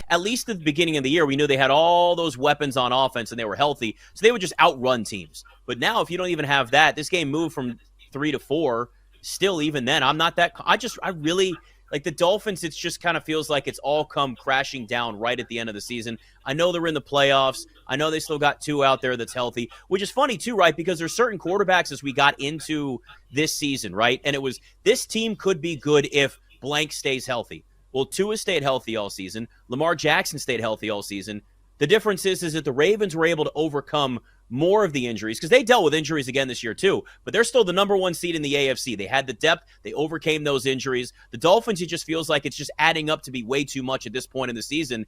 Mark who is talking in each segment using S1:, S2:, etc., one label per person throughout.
S1: at least at the beginning of the year, we knew they had all those weapons on offense and they were healthy, so they would just outrun teams. But now, if you don't even have that, this game moved from 3 to 4. Still, even then, I'm not that. I really like the Dolphins. It just kind of feels like it's all come crashing down right at the end of the season. I know they're in the playoffs. I know they still got two out there that's healthy, which is funny too, right? Because there's certain quarterbacks as we got into this season, right? And it was this team could be good if blank stays healthy. Well, Tua stayed healthy all season. Lamar Jackson stayed healthy all season. The difference is that the Ravens were able to overcome more of the injuries because they dealt with injuries again this year too, but they're still the number one seed in the AFC. They had the depth. They overcame those injuries. The Dolphins, it just feels like it's just adding up to be way too much at this point in the season.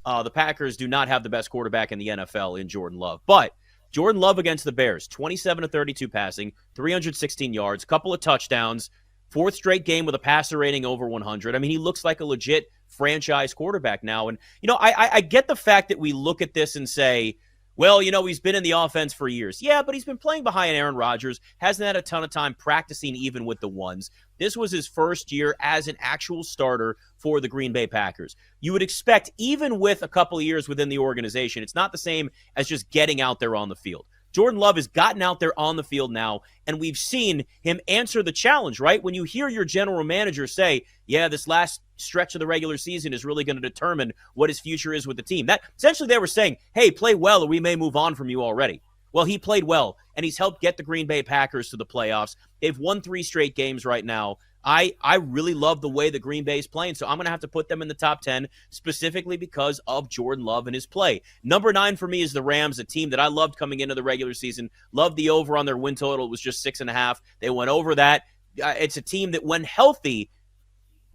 S1: The Packers do not have the best quarterback in the NFL in Jordan Love, but Jordan Love against the Bears, 27 to 32 passing, 316 yards, couple of touchdowns, fourth straight game with a passer rating over 100. I mean, he looks like a legit franchise quarterback now. And, I get the fact that we look at this and say, well, he's been in the offense for years. Yeah, but he's been playing behind Aaron Rodgers, hasn't had a ton of time practicing even with the ones. This was his first year as an actual starter for the Green Bay Packers. You would expect, even with a couple of years within the organization, it's not the same as just getting out there on the field. Jordan Love has gotten out there on the field now, and we've seen him answer the challenge, right? When you hear your general manager say, yeah, this last stretch of the regular season is really going to determine what his future is with the team. That essentially they were saying, hey, play well or we may move on from you already. Well, he played well, and he's helped get the Green Bay Packers to the playoffs. They've won 3 straight games right now. I really love the way the Green Bay is playing, so I'm going to have to put them in the top 10 specifically because of Jordan Love and his play. Number 9 for me is the Rams, a team that I loved coming into the regular season. Loved the over on their win total. It was just 6.5. They went over that. It's a team that, when healthy,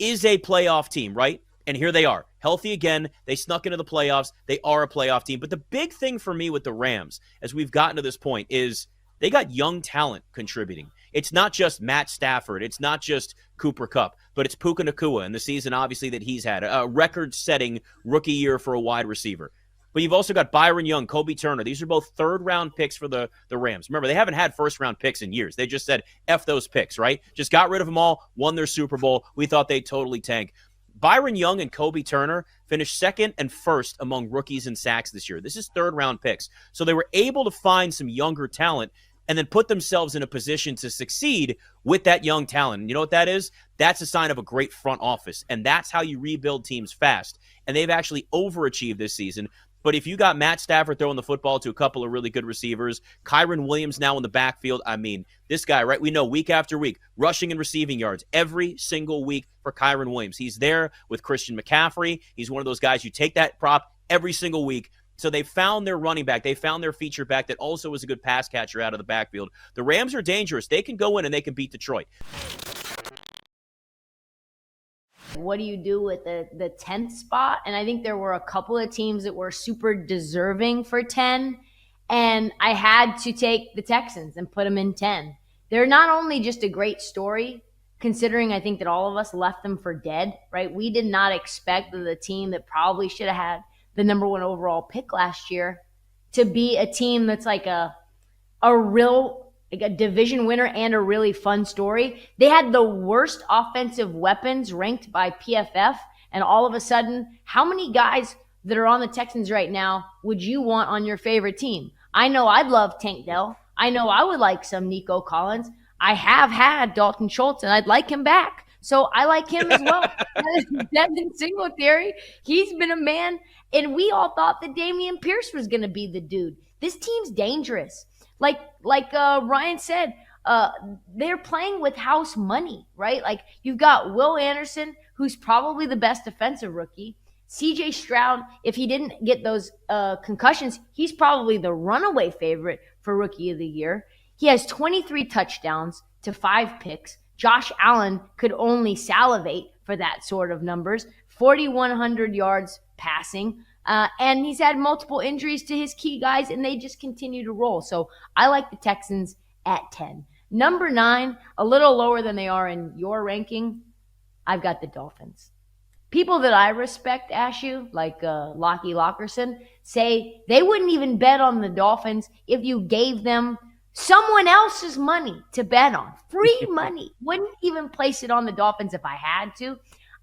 S1: is a playoff team, right? And here they are, healthy again. They snuck into the playoffs. They are a playoff team. But the big thing for me with the Rams, as we've gotten to this point, is they got young talent contributing. It's not just Matt Stafford. It's not just Cooper Kupp, but it's Puka Nacua in the season, obviously, that he's had. A record-setting rookie year for a wide receiver. But you've also got Byron Young, Kobe Turner. These are both third-round picks for the Rams. Remember, they haven't had first-round picks in years. They just said, F those picks, right? Just got rid of them all, won their Super Bowl. We thought they'd totally tank. Byron Young and Kobe Turner finished second and first among rookies in sacks this year. This is third-round picks. So they were able to find some younger talent and then put themselves in a position to succeed with that young talent. And you know what that is? That's a sign of a great front office. And that's how you rebuild teams fast. And they've actually overachieved this season. But if you got Matt Stafford throwing the football to a couple of really good receivers, Kyron Williams now in the backfield, I mean, this guy, right, we know week after week, rushing and receiving yards every single week for Kyron Williams. He's there with Christian McCaffrey. He's one of those guys, you take that prop every single week. So they found their running back. They found their feature back that also is a good pass catcher out of the backfield. The Rams are dangerous. They can go in and they can beat Detroit.
S2: What do you do with the 10th spot? And I think there were a couple of teams that were super deserving for 10. And I had to take the Texans and put them in 10. They're not only just a great story, considering I think that all of us left them for dead, right? We did not expect the team that probably should have had the number 1 overall pick last year to be a team that's like a division winner and a really fun story. They had the worst offensive weapons ranked by PFF, and all of a sudden, how many guys that are on the Texans right now would you want on your favorite team? I know I'd love Tank Dell. I know I would like some Nico Collins. I have had Dalton Schultz, and I'd like him back. So I like him as well. Devin Singletary, he's been a man, and we all thought that Dameon Pierce was going to be the dude. This team's dangerous. Like Ryan said, they're playing with house money, right? Like you've got Will Anderson, who's probably the best defensive rookie. CJ Stroud, if he didn't get those concussions, he's probably the runaway favorite for Rookie of the Year. He has 23 touchdowns to 5 picks. Josh Allen could only salivate for that sort of numbers. 4,100 yards passing. And he's had multiple injuries to his key guys, and they just continue to roll. So I like the Texans at 10. Number 9, a little lower than they are in your ranking, I've got the Dolphins. People that I respect, Ashu, like Lockie Lockerson, say they wouldn't even bet on the Dolphins if you gave them someone else's money to bet on. Free money. Wouldn't even place it on the Dolphins if I had to.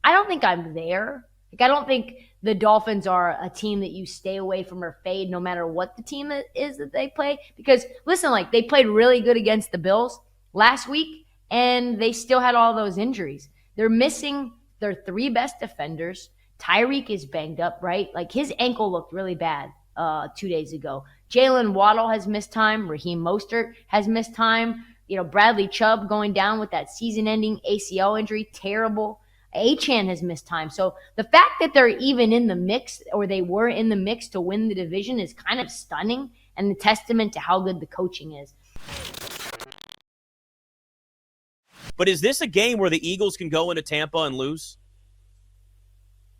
S2: I don't think I'm there. Like, I don't think the Dolphins are a team that you stay away from or fade no matter what the team is that they play. Because listen, like, they played really good against the Bills last week, and they still had all those injuries. They're missing their three best defenders. Tyreek is banged up, right? Like, his ankle looked really bad 2 days ago. Jalen Waddle has missed time. Raheem Mostert has missed time. Bradley Chubb going down with that season-ending ACL injury, terrible. Achan has missed time. So the fact that they're even in the mix, or they were in the mix to win the division, is kind of stunning and a testament to how good the coaching is.
S1: But is this a game where the Eagles can go into Tampa and lose?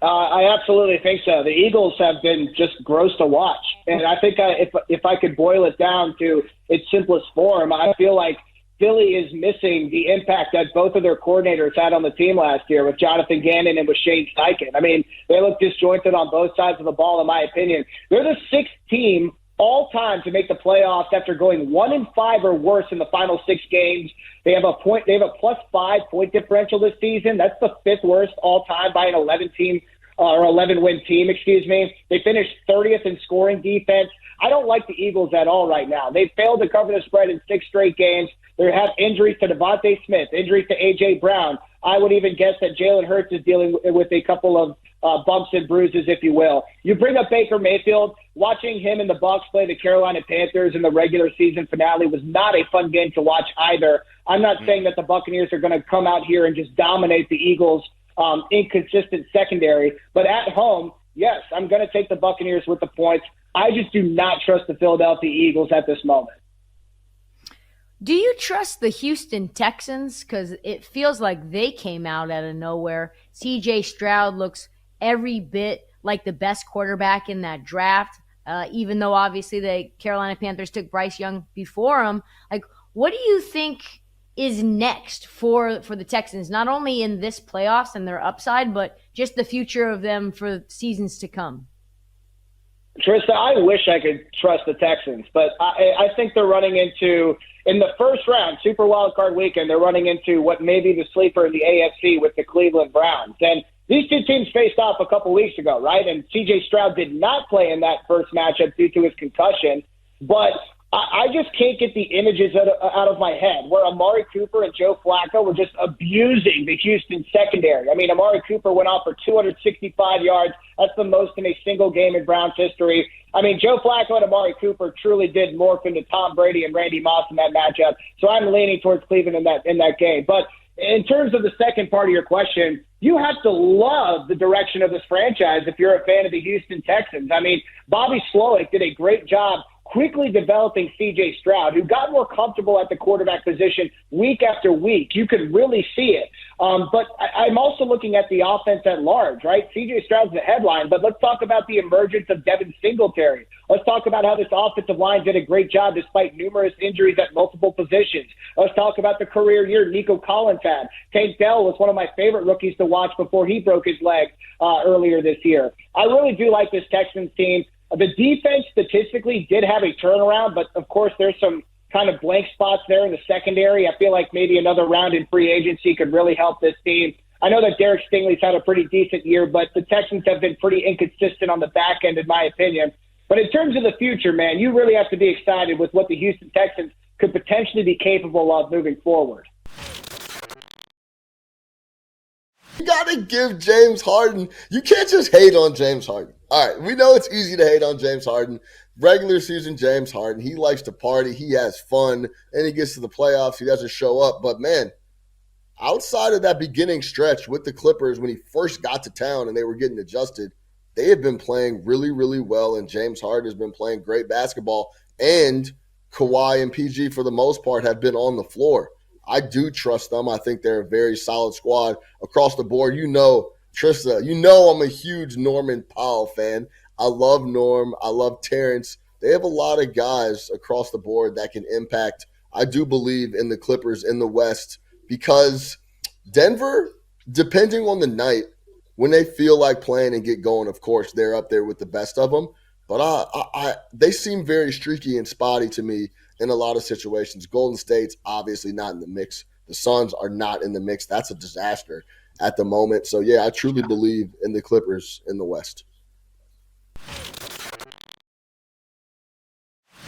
S3: I absolutely think so. The Eagles have been just gross to watch. And I think if I could boil it down to its simplest form, I feel like Philly is missing the impact that both of their coordinators had on the team last year with Jonathan Gannon and with Shane Steichen. I mean, they look disjointed on both sides of the ball, in my opinion. They're the sixth team all time to make the playoffs after going 1-5 or worse in the final 6 games. They have a +5 point differential this season. That's the 5th worst all time by an 11-win team, excuse me. They finished 30th in scoring defense. I don't like the Eagles at all right now. They failed to cover the spread in 6 straight games. They have injuries to Devontae Smith, injuries to A.J. Brown. I would even guess that Jalen Hurts is dealing with a couple of bumps and bruises, if you will. You bring up Baker Mayfield. Watching him and the Bucs play the Carolina Panthers in the regular season finale was not a fun game to watch either. I'm not saying that the Buccaneers are going to come out here and just dominate the Eagles' inconsistent secondary. But at home, yes, I'm going to take the Buccaneers with the points. I just do not trust the Philadelphia Eagles at this moment.
S2: Do you trust the Houston Texans? Because it feels like they came out of nowhere. C.J. Stroud looks every bit like the best quarterback in that draft, even though obviously the Carolina Panthers took Bryce Young before him. Like, what do you think is next for the Texans, not only in this playoffs and their upside, but just the future of them for seasons to come?
S3: Trista, I wish I could trust the Texans, but I think they're running into, in the first round, Super Wildcard Weekend, they're running into what may be the sleeper in the AFC with the Cleveland Browns. And these two teams faced off a couple weeks ago, right? And C.J. Stroud did not play in that first matchup due to his concussion, but I just can't get the images out of my head where Amari Cooper and Joe Flacco were just abusing the Houston secondary. I mean, Amari Cooper went off for 265 yards. That's the most in a single game in Browns history. I mean, Joe Flacco and Amari Cooper truly did morph into Tom Brady and Randy Moss in that matchup. So I'm leaning towards Cleveland in that game. But in terms of the second part of your question, you have to love the direction of this franchise if you're a fan of the Houston Texans. I mean, Bobby Slowick did a great job quickly developing C.J. Stroud, who got more comfortable at the quarterback position week after week. You could really see it. But I'm also looking at the offense at large, right? C.J. Stroud's the headline, but let's talk about the emergence of Devin Singletary. Let's talk about how this offensive line did a great job despite numerous injuries at multiple positions. Let's talk about the career year Nico Collins had. Tank Dell was one of my favorite rookies to watch before he broke his leg earlier this year. I really do like this Texans team. The defense statistically did have a turnaround, but of course there's some kind of blank spots there in the secondary. I feel like maybe another round in free agency could really help this team. I know that Derek Stingley's had a pretty decent year, but the Texans have been pretty inconsistent on the back end, in my opinion. But in terms of the future, man, you really have to be excited with what the Houston Texans could potentially be capable of moving forward.
S4: You got to give James Harden. You can't just hate on James Harden. All right, we know it's easy to hate on James Harden. Regular season James Harden, he likes to party. He has fun. And he gets to the playoffs. He doesn't show up. But, man, outside of that beginning stretch with the Clippers when he first got to town and they were getting adjusted, they have been playing really, really well. And James Harden has been playing great basketball. And Kawhi and PG, for the most part, have been on the floor. I do trust them. I think they're a very solid squad across the board. You know, Trista, you know I'm a huge Norman Powell fan. I love Norm. I love Terrence. They have a lot of guys across the board that can impact. I do believe in the Clippers in the West because Denver, depending on the night, when they feel like playing and get going, of course, they're up there with the best of them. But they seem very streaky and spotty to me in a lot of situations. Golden State's obviously not in the mix. The Suns are not in the mix. That's a disaster. at the moment. So, yeah, I truly believe in the Clippers in the West.